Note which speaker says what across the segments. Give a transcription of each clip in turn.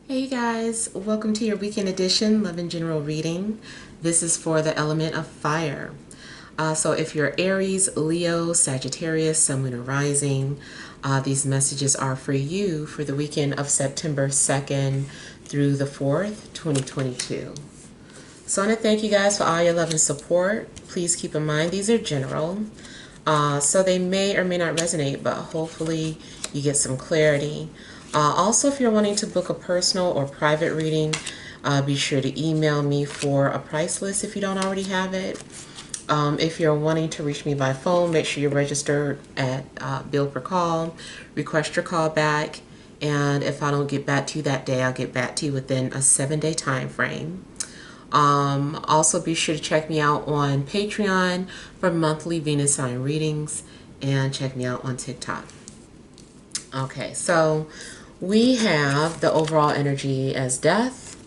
Speaker 1: Hey guys, welcome to your weekend edition Love and General reading. This is for the element of fire. So if you're Aries, Leo, Sagittarius, Sun, Moon, or Rising, these messages are for you for the weekend of September 2nd through the 4th, 2022. So I want to thank you guys for all your love and support. Please keep in mind these are general. So they may or may not resonate, but hopefully you get some clarity. Also, if you're wanting to book a personal or private reading, be sure to email me for a price list if you don't already have it. If you're wanting to reach me by phone, make sure you're registered at bill per call, request your call back, and if I don't get back to you that day, I'll get back to you within a 7-day time frame. Also, be sure to check me out on Patreon for monthly Venus sign readings, and check me out on TikTok. Okay, so we have the overall energy as death.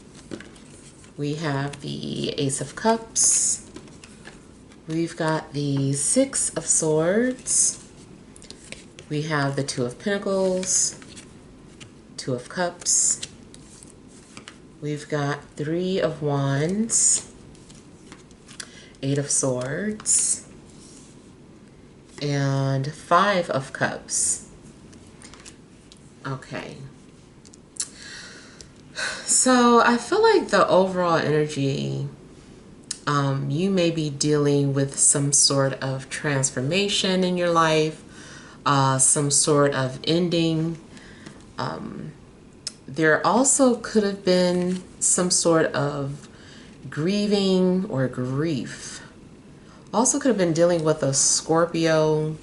Speaker 1: We have the Ace of Cups. We've got the Six of Swords. We have the Two of Pentacles, Two of Cups. We've got Three of Wands, Eight of Swords, and Five of Cups. Okay. So I feel like the overall energy, you may be dealing with some sort of transformation in your life, some sort of ending. There also could have been some sort of grieving or grief. Also could have been dealing with a Scorpio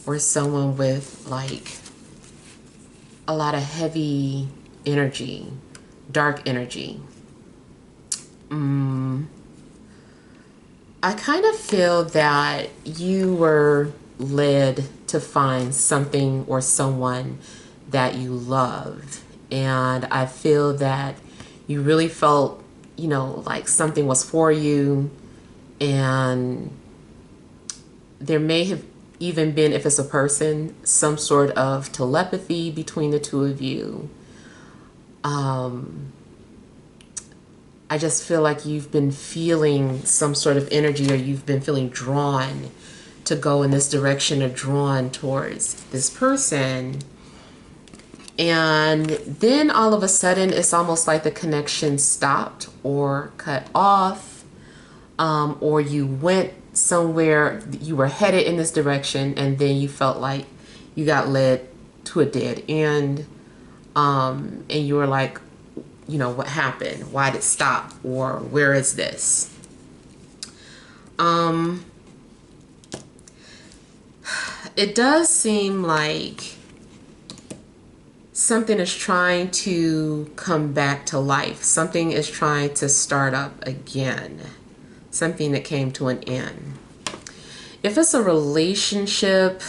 Speaker 1: or someone with like a lot of heavy energy, dark energy. I kind of feel that you were led to find something or someone that you love, and I feel that you really felt, like something was for you, and there may have even been, if it's a person, some sort of telepathy between the two of you. I just feel like you've been feeling some sort of energy, or you've been feeling drawn to go in this direction, or drawn towards this person. And then all of a sudden, it's almost like the connection stopped or cut off, or you went somewhere, you were headed in this direction, and then you felt like you got led to a dead end, and you were like, what happened? Why did it stop? Or where is this? It does seem like something is trying to come back to life. Something is trying to start up again. Something that came to an end. If it's a relationship,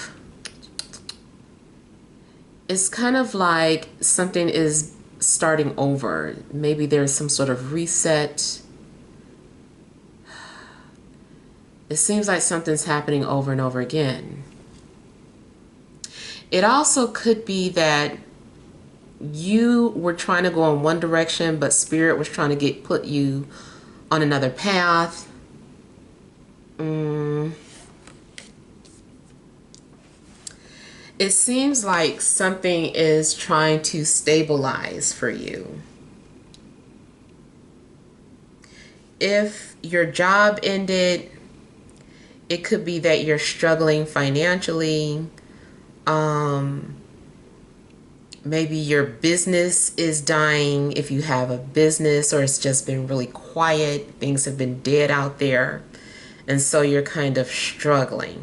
Speaker 1: it's kind of like something is starting over. Maybe there's some sort of reset. It seems like something's happening over and over again. It also could be that you were trying to go in one direction, but Spirit was trying to put you on another path. It seems like something is trying to stabilize for you. If your job ended, it could be that you're struggling financially. Maybe your business is dying if you have a business, or it's just been really quiet. Things have been dead out there, and so you're kind of struggling.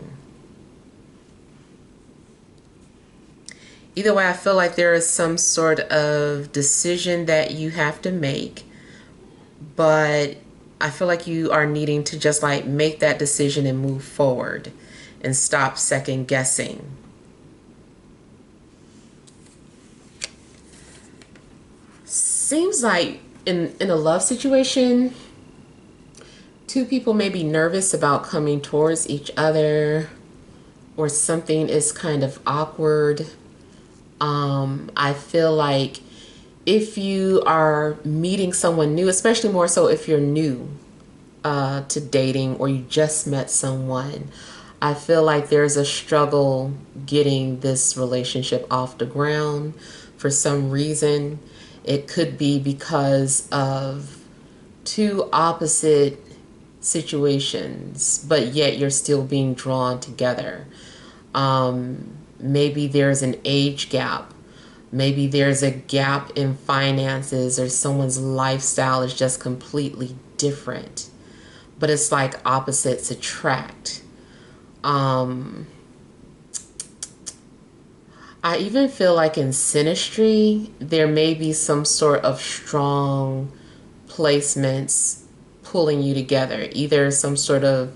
Speaker 1: Either way, I feel like there is some sort of decision that you have to make, but I feel like you are needing to just like make that decision and move forward and stop second guessing. Seems like in a love situation, two people may be nervous about coming towards each other, or something is kind of awkward. I feel like if you are meeting someone new, especially more so if you're new to dating or you just met someone, I feel like there's a struggle getting this relationship off the ground for some reason. It could be because of two opposite situations, but yet you're still being drawn together. Maybe there's an age gap. Maybe there's a gap in finances, or someone's lifestyle is just completely different. But it's like opposites attract. I even feel like in synastry, there may be some sort of strong placements pulling you together, either some sort of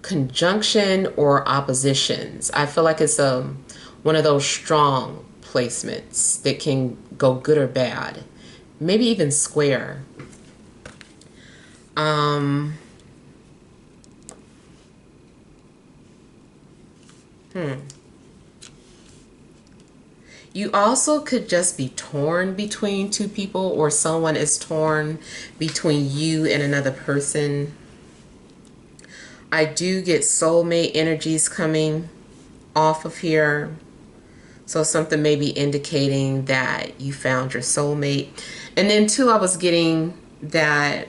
Speaker 1: conjunction or oppositions. I feel like it's one of those strong placements that can go good or bad, maybe even square. You also could just be torn between two people, or someone is torn between you and another person. I do get soulmate energies coming off of here. So something may be indicating that you found your soulmate. And then too, I was getting that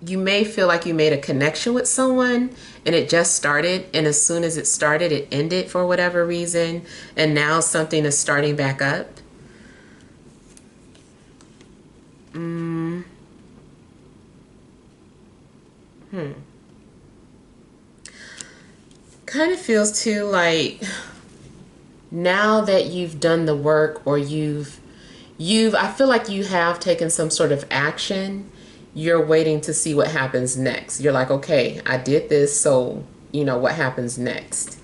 Speaker 1: you may feel like you made a connection with someone and it just started, and as soon as it started, it ended for whatever reason, and now something is starting back up. Kind of feels too like now that you've done the work, or I feel like you have taken some sort of action. You're waiting to see what happens next. You're like, okay, I did this, so what happens next?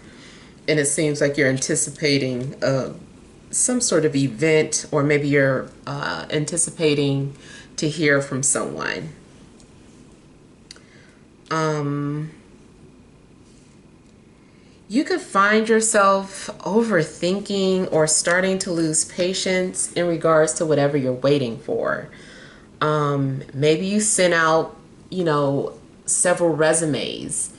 Speaker 1: And it seems like you're anticipating some sort of event, or maybe you're anticipating to hear from someone. You could find yourself overthinking or starting to lose patience in regards to whatever you're waiting for. Maybe you sent out, several resumes,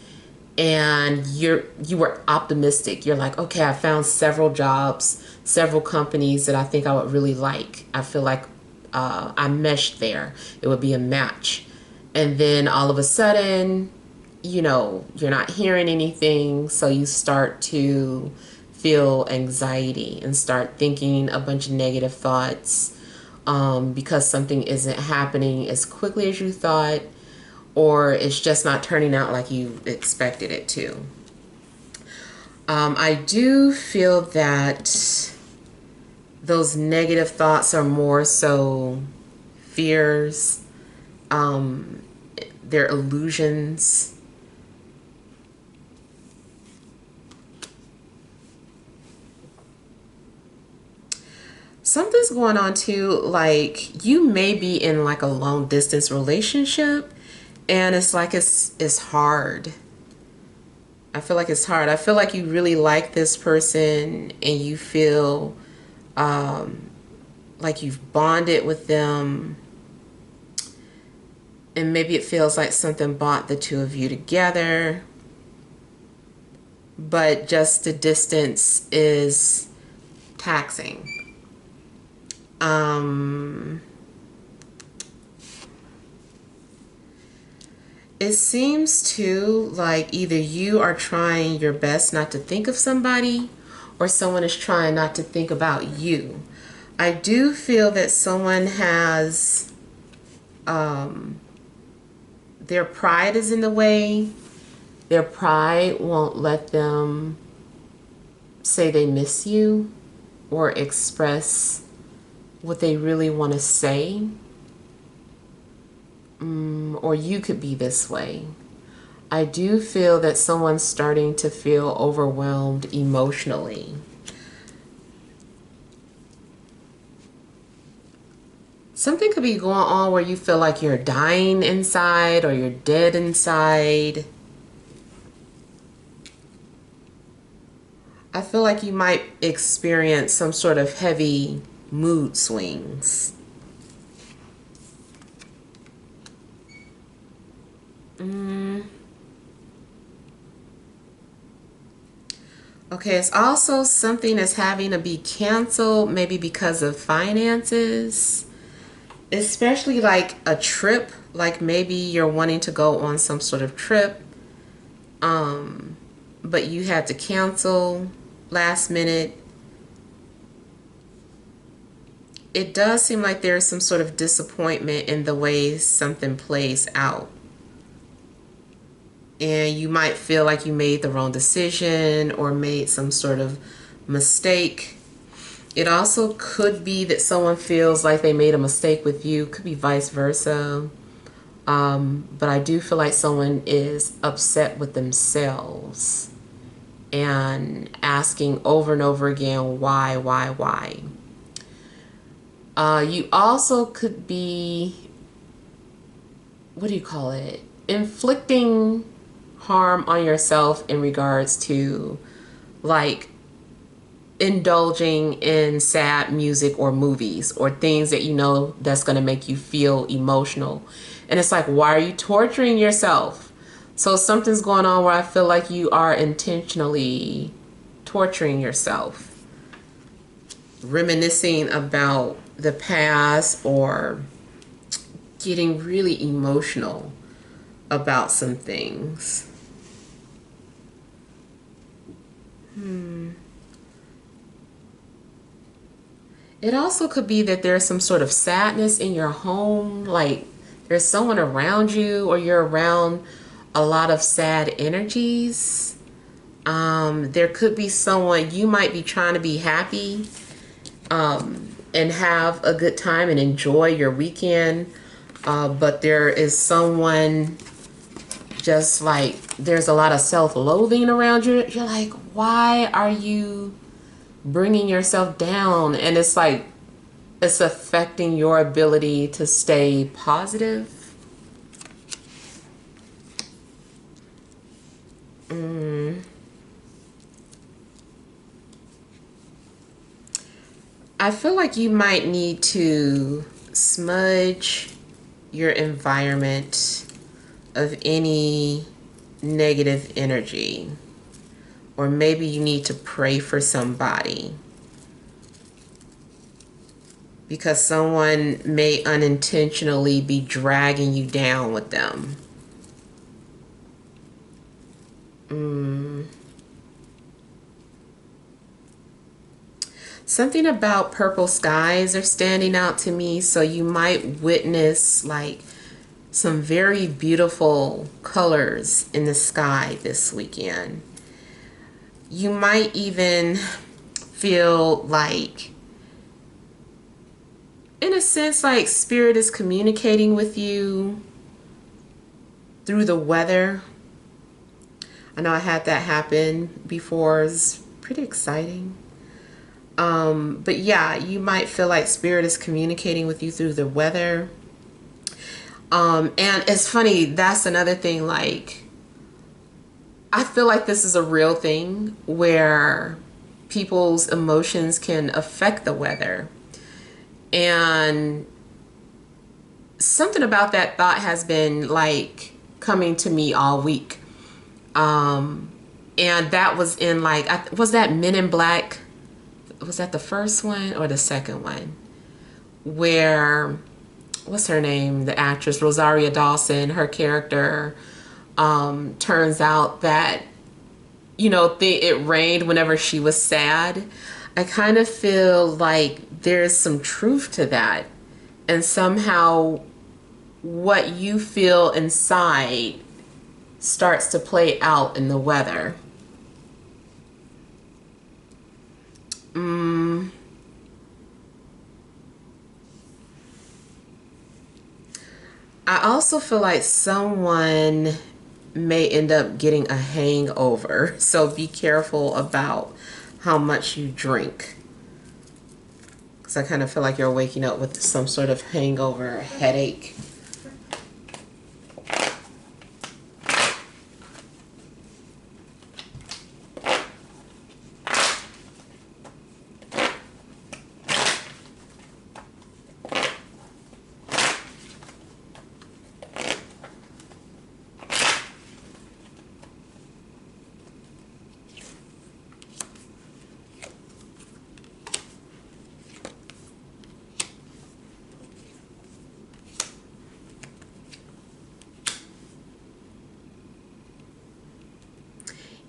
Speaker 1: and you were optimistic. You're like, okay, I found several jobs, several companies that I think I would really like. I feel like I meshed there. It would be a match. And then all of a sudden, you're not hearing anything, so you start to feel anxiety and start thinking a bunch of negative thoughts. Because something isn't happening as quickly as you thought, or it's just not turning out like you expected it to. I do feel that those negative thoughts are more so fears, they're illusions. Something's going on too, like you may be in like a long distance relationship, and it's like it's hard. I feel like it's hard. I feel like you really like this person, and you feel like you've bonded with them, and maybe it feels like something brought the two of you together, but just the distance is taxing. It seems too like either you are trying your best not to think of somebody, or someone is trying not to think about you. I do feel that someone has their pride is in the way. Their pride won't let them say they miss you or express what they really want to say. Or you could be this way. I do feel that someone's starting to feel overwhelmed emotionally. Something could be going on where you feel like you're dying inside, or you're dead inside. I feel like you might experience some sort of heavy mood swings. Okay, it's also something that's having to be canceled, maybe because of finances, especially like a trip, like maybe you're wanting to go on some sort of trip, but you had to cancel last minute. It does seem like there's some sort of disappointment in the way something plays out. And you might feel like you made the wrong decision or made some sort of mistake. It also could be that someone feels like they made a mistake with you. Could be vice versa. But I do feel like someone is upset with themselves and asking over and over again, why? You also could be, what do you call it? Inflicting harm on yourself in regards to like indulging in sad music or movies or things that you know that's going to make you feel emotional. And it's like, why are you torturing yourself? So something's going on where I feel like you are intentionally torturing yourself, reminiscing about the past or getting really emotional about some things. It also could be that there's some sort of sadness in your home, like there's someone around you or you're around a lot of sad energies. There could be someone, you might be trying to be happy and have a good time and enjoy your weekend, but there is someone just like, there's a lot of self-loathing around you. You're like, why are you bringing yourself down? And it's like, it's affecting your ability to stay positive. I feel like you might need to smudge your environment of any negative energy. Or maybe you need to pray for somebody, because someone may unintentionally be dragging you down with them. Something about purple skies are standing out to me, so you might witness like some very beautiful colors in the sky this weekend. You might even feel like, in a sense, like spirit is communicating with you through the weather. I know I had that happen before. It's pretty exciting. But yeah, you might feel like spirit is communicating with you through the weather. And it's funny, that's another thing, like, I feel like this is a real thing where people's emotions can affect the weather. And something about that thought has been like coming to me all week. And that was in like, was that Men in Black? Was that the first one or the second one? Where, what's her name? The actress, Rosario Dawson, her character, turns out that, you know, it rained whenever she was sad. I kind of feel like there's some truth to that. And somehow what you feel inside starts to play out in the weather. I also feel like someone may end up getting a hangover. So be careful about how much you drink. Because I kind of feel like you're waking up with some sort of hangover, headache.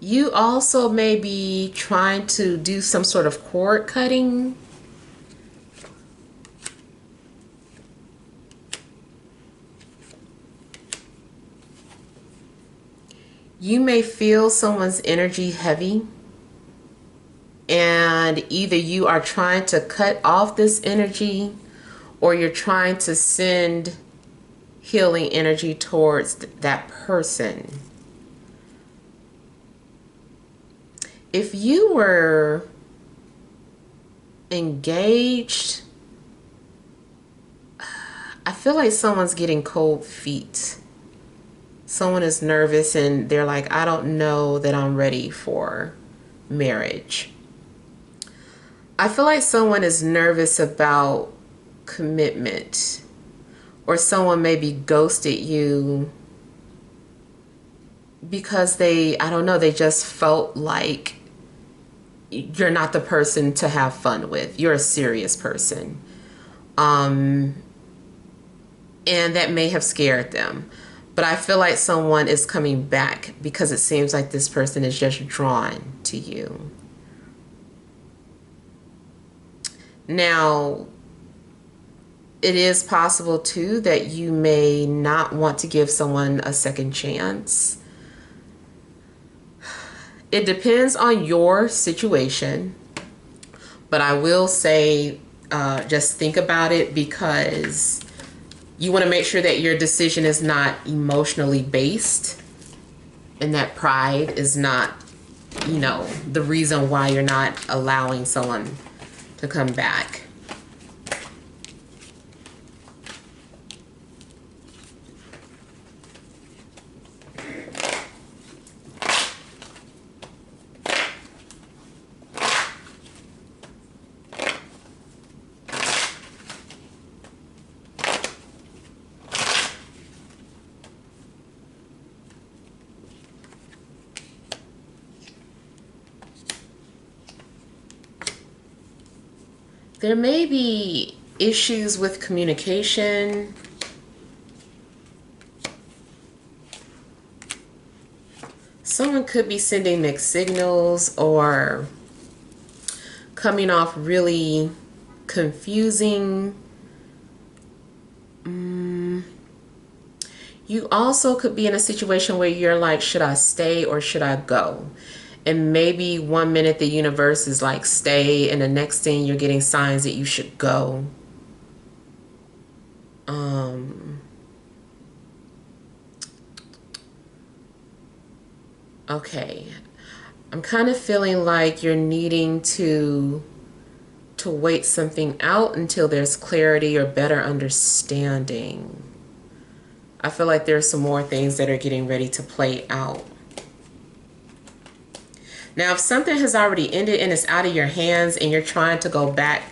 Speaker 1: You also may be trying to do some sort of cord cutting. You may feel someone's energy heavy, and either you are trying to cut off this energy or you're trying to send healing energy towards that person. If you were engaged, I feel like someone's getting cold feet. Someone is nervous and they're like, I don't know that I'm ready for marriage. I feel like someone is nervous about commitment, or someone maybe ghosted you because they, I don't know, they just felt like you're not the person to have fun with. You're a serious person. And that may have scared them. But I feel like someone is coming back because it seems like this person is just drawn to you. Now, it is possible too that you may not want to give someone a second chance. It depends on your situation, but I will say just think about it, because you want to make sure that your decision is not emotionally based and that pride is not, you know, the reason why you're not allowing someone to come back. There may be issues with communication. Someone could be sending mixed signals or coming off really confusing. You also could be in a situation where you're like, should I stay or should I go? And maybe 1 minute the universe is like, stay, and the next thing you're getting signs that you should go. Okay. I'm kind of feeling like you're needing to wait something out until there's clarity or better understanding. I feel like there's some more things that are getting ready to play out. Now, if something has already ended and it's out of your hands and you're trying to go back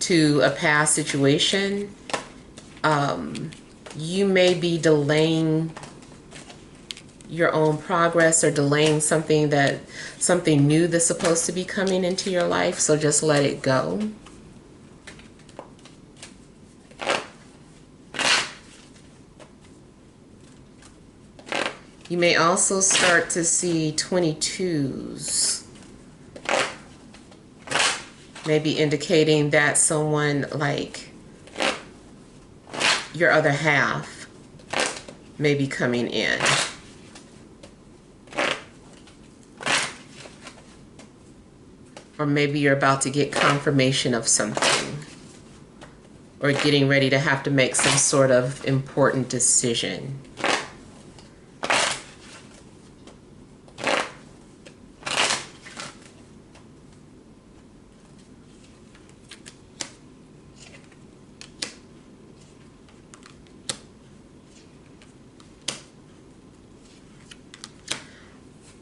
Speaker 1: to a past situation, you may be delaying your own progress or delaying something new that's supposed to be coming into your life. So just let it go. You may also start to see 22s, maybe indicating that someone like your other half may be coming in. Or maybe you're about to get confirmation of something, or getting ready to have to make some sort of important decision.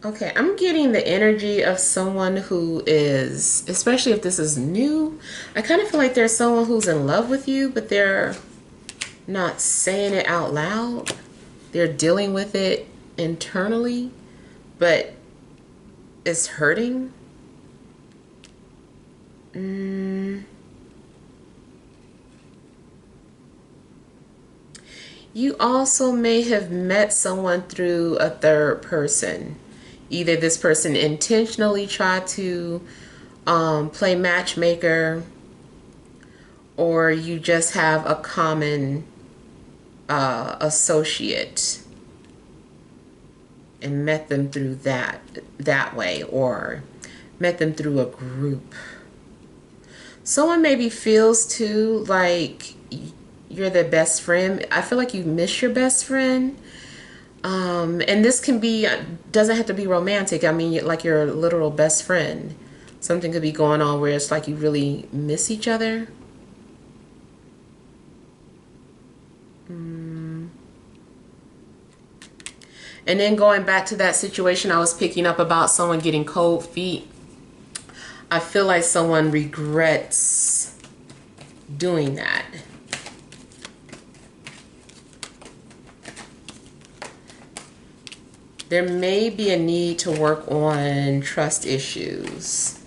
Speaker 1: Okay, I'm getting the energy of someone who is, especially if this is new, I kind of feel like there's someone who's in love with you, but they're not saying it out loud. They're dealing with it internally, but it's hurting. You also may have met someone through a third person. Either this person intentionally tried to play matchmaker, or you just have a common associate and met them through that way, or met them through a group. Someone maybe feels too like you're their best friend. I feel like you miss your best friend. And this can be, doesn't have to be romantic. I mean, like your literal best friend. Something could be going on where it's like you really miss each other. And then going back to that situation I was picking up about someone getting cold feet. I feel like someone regrets doing that. There may be a need to work on trust issues.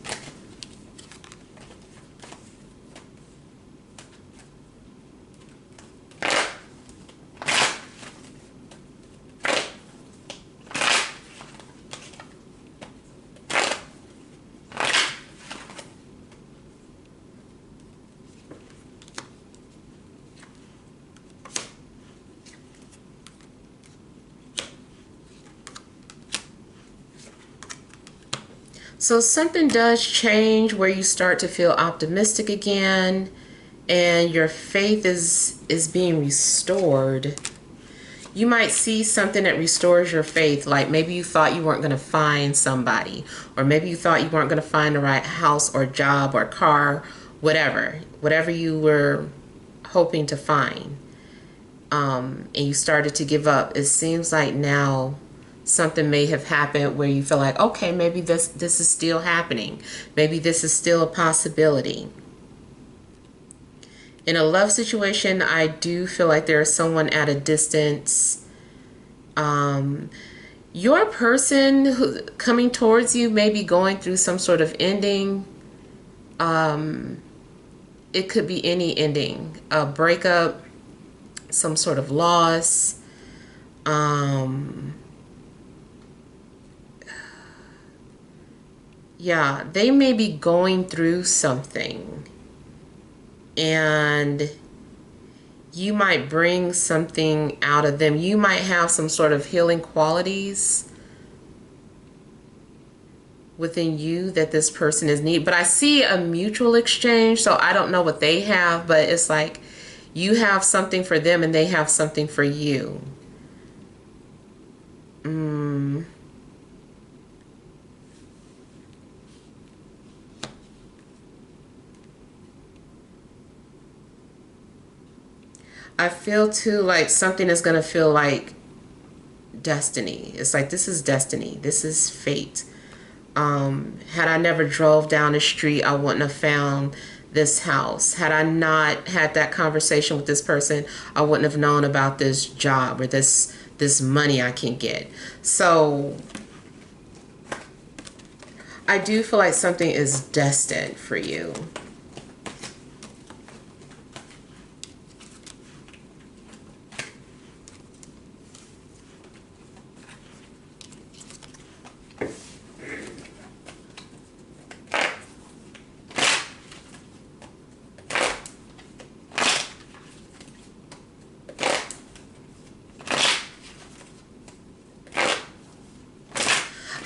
Speaker 1: So something does change where you start to feel optimistic again, and your faith is being restored. You might see something that restores your faith, like maybe you thought you weren't going to find somebody, or maybe you thought you weren't going to find the right house or job or car, whatever you were hoping to find, and you started to give up. It seems like now something may have happened where you feel like, okay, maybe this is still happening. Maybe this is still a possibility. In a love situation, I do feel like there is someone at a distance. Your person who coming towards you may be going through some sort of ending. It could be any ending, a breakup, some sort of loss. Yeah, they may be going through something, and you might bring something out of them. You might have some sort of healing qualities within you that this person is need. But I see a mutual exchange, so I don't know what they have, but it's like you have something for them and they have something for you. I feel too like something is going to feel like destiny. It's like, this is destiny. This is fate. Had I never drove down the street, I wouldn't have found this house. Had I not had that conversation with this person, I wouldn't have known about this job or this money I can get. So I do feel like something is destined for you.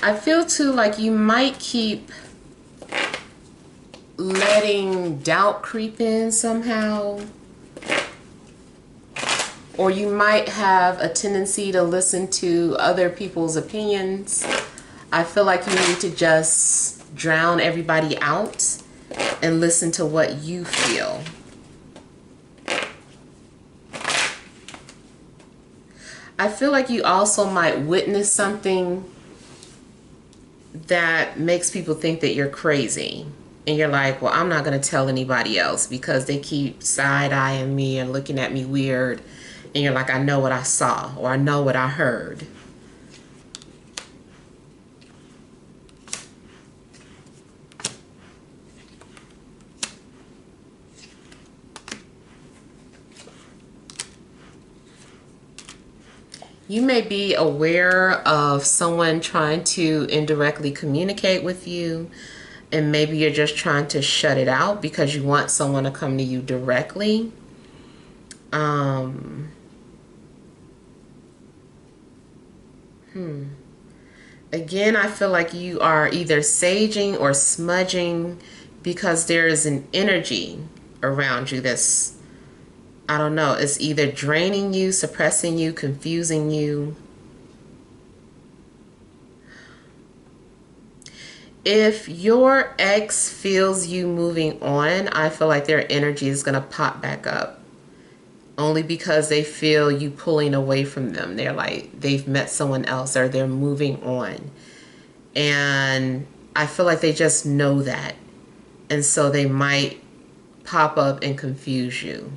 Speaker 1: I feel too like you might keep letting doubt creep in somehow. Or you might have a tendency to listen to other people's opinions. I feel like you need to just drown everybody out and listen to what you feel. I feel like you also might witness something that makes people think that you're crazy. And you're like, well, I'm not going to tell anybody else because they keep side-eyeing me and looking at me weird. And you're like, I know what I saw, or I know what I heard. You may be aware of someone trying to indirectly communicate with you, and maybe you're just trying to shut it out because you want someone to come to you directly. Again, I feel like you are either saging or smudging because there is an energy around you that's, I don't know, it's either draining you, suppressing you, confusing you. If your ex feels you moving on, I feel like their energy is going to pop back up. Only because they feel you pulling away from them. They're like, they've met someone else or they're moving on. And I feel like they just know that. And so they might pop up and confuse you.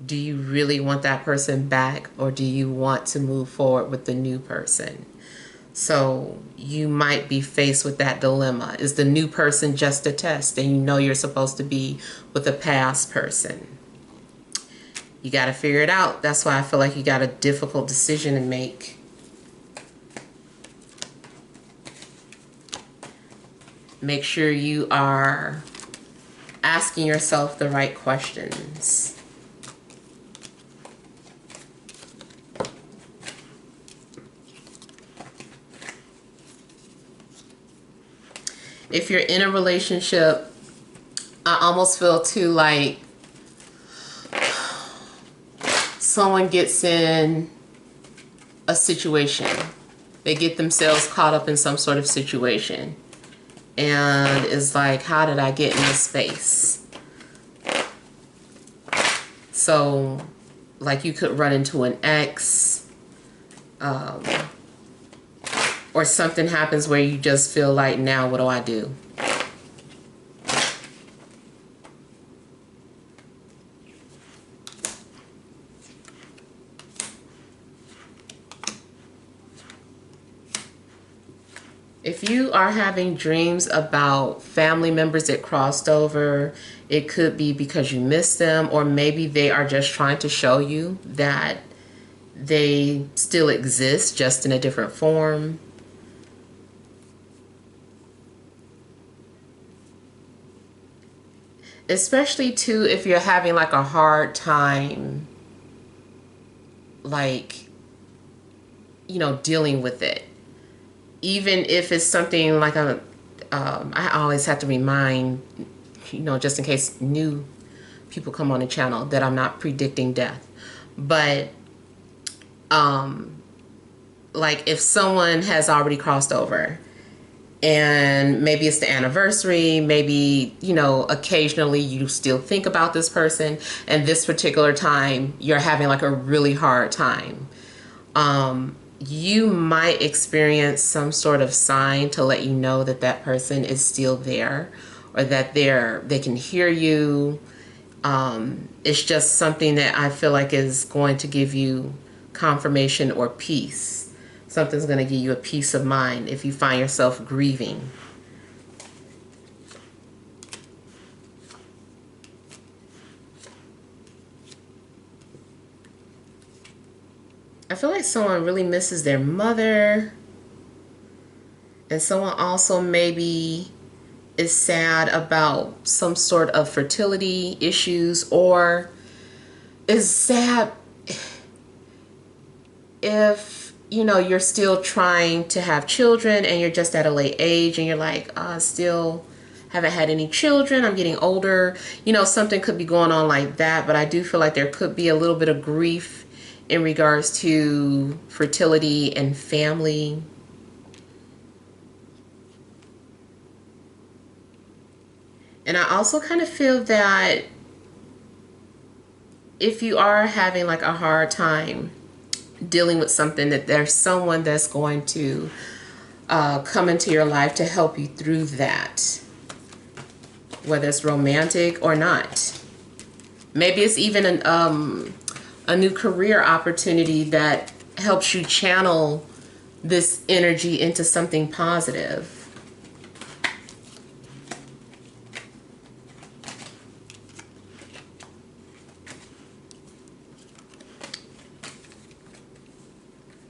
Speaker 1: Do you really want that person back, or do you want to move forward with the new person? So you might be faced with that dilemma. Is the new person just a test and you know you're supposed to be with a past person? You got to figure it out. That's why I feel like you got a difficult decision to make. Make sure you are asking yourself the right questions. If you're in a relationship, I almost feel too like someone gets in a situation. They get themselves caught up in some sort of situation. And it's like, how did I get in this space? So, like, you could run into an ex, or something happens where you just feel like, now what do I do? If you are having dreams about family members that crossed over, it could be because you missed them, or maybe they are just trying to show you that they still exist, just in a different form. Especially too if you're having like a hard time, like, you know, dealing with it. Even if it's something like I always have to remind, you know, just in case new people come on the channel, that I'm not predicting death. But like if someone has already crossed over, and maybe it's the anniversary, maybe, you know, occasionally you still think about this person, and this particular time you're having like a really hard time. You might experience some sort of sign to let you know that that person is still there, or that they can hear you. It's just something that I feel like is going to give you confirmation or peace. Something's going to give you a peace of mind if you find yourself grieving. I feel like someone really misses their mother, and someone also maybe is sad about some sort of fertility issues, or is sad if, you know, you're still trying to have children and you're just at a late age and you're like, still haven't had any children, I'm getting older. You know, something could be going on like that, but I do feel like there could be a little bit of grief in regards to fertility and family. And I also kind of feel that if you are having like a hard time dealing with something, that there's someone that's going to come into your life to help you through that, whether it's romantic or not. Maybe it's even a new career opportunity that helps you channel this energy into something positive.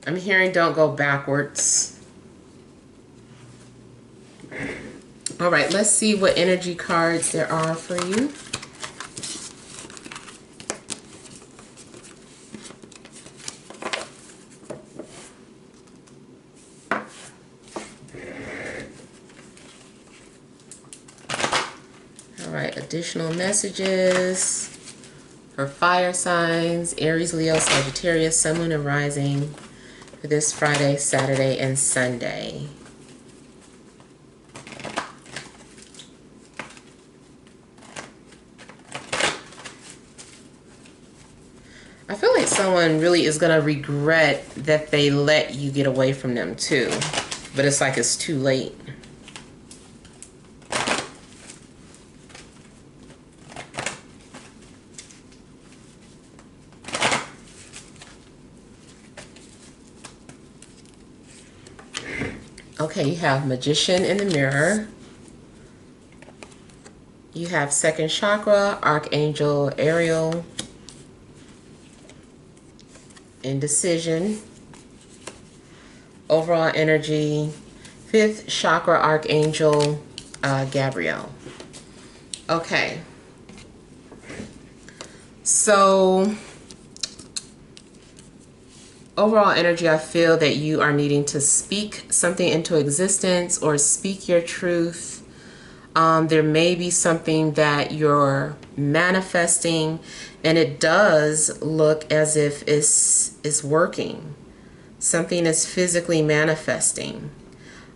Speaker 1: I'm hearing don't go backwards. All right, let's see what energy cards there are for you. All right, additional messages for fire signs, Aries, Leo, Sagittarius, Sun, Moon, and Rising for this Friday, Saturday, and Sunday. I feel like someone really is going to regret that they let you get away from them too. But it's like it's too late. Okay, you have Magician in the Mirror. You have Second Chakra, Archangel Ariel. Indecision. Overall energy, Fifth Chakra, Archangel Gabriel. Okay. So, overall energy, I feel that you are needing to speak something into existence or speak your truth. There may be something that you're manifesting, and it does look as if it's working. Something is physically manifesting.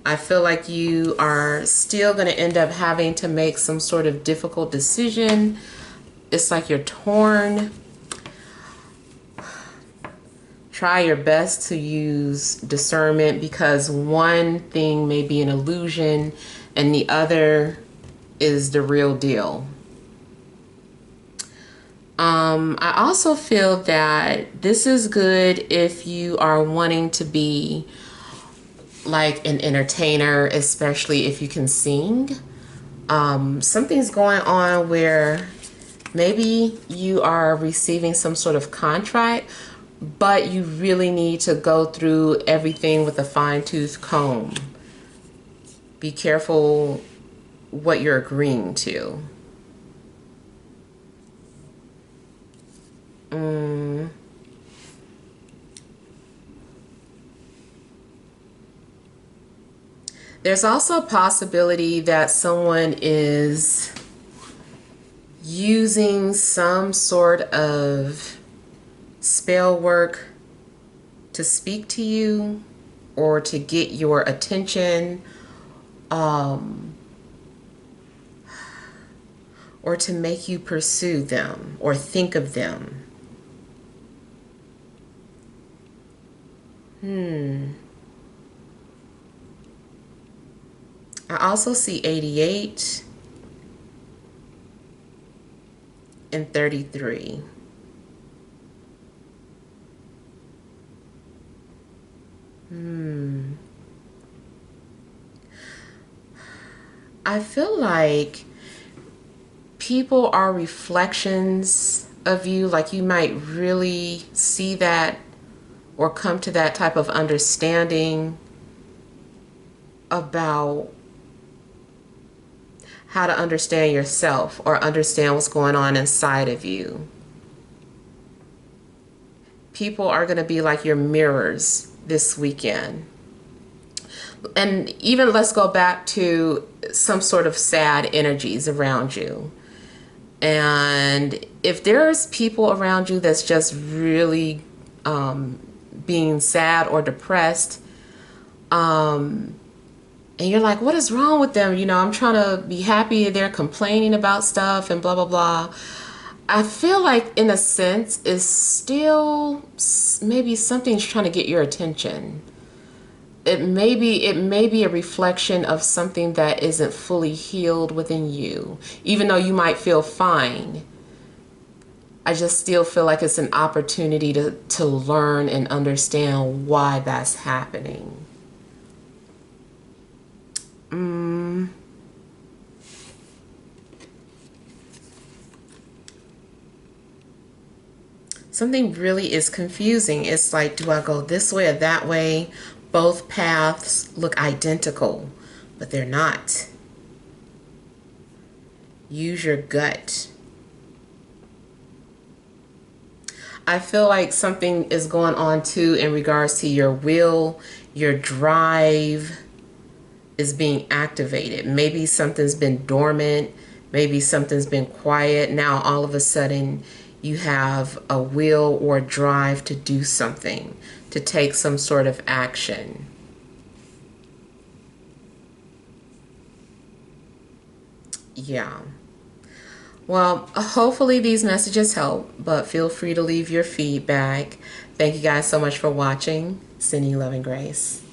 Speaker 1: I feel like you are still going to end up having to make some sort of difficult decision. It's like you're torn. Try your best to use discernment, because one thing may be an illusion and the other is the real deal. I also feel that this is good if you are wanting to be like an entertainer, especially if you can sing. Something's going on where maybe you are receiving some sort of contract, but you really need to go through everything with a fine-tooth comb. Be careful what you're agreeing to. There's also a possibility that someone is using some sort of spell work to speak to you or to get your attention, or to make you pursue them or think of them. I also see 88 and 33. I feel like people are reflections of you. Like you might really see that or come to that type of understanding about how to understand yourself or understand what's going on inside of you. People are going to be like your mirrors this weekend. And even let's go back to some sort of sad energies around you. And if there's people around you that's just really being sad or depressed, and you're like, what is wrong with them? You know, I'm trying to be happy. They're complaining about stuff and blah, blah, blah. I feel like in a sense it's still maybe something's trying to get your attention. It may be a reflection of something that isn't fully healed within you. Even though you might feel fine, I just still feel like it's an opportunity to learn and understand why that's happening. something really is confusing. It's like, do I go this way or that way? Both paths look identical, but they're not. Use your gut. I feel like something is going on too in regards to your will, your drive is being activated. Maybe something's been dormant, maybe something's been quiet. Now all of a sudden you have a will or drive to do something, to take some sort of action. Yeah. Well, hopefully these messages help, but feel free to leave your feedback. Thank you guys so much for watching. Sending you love and grace.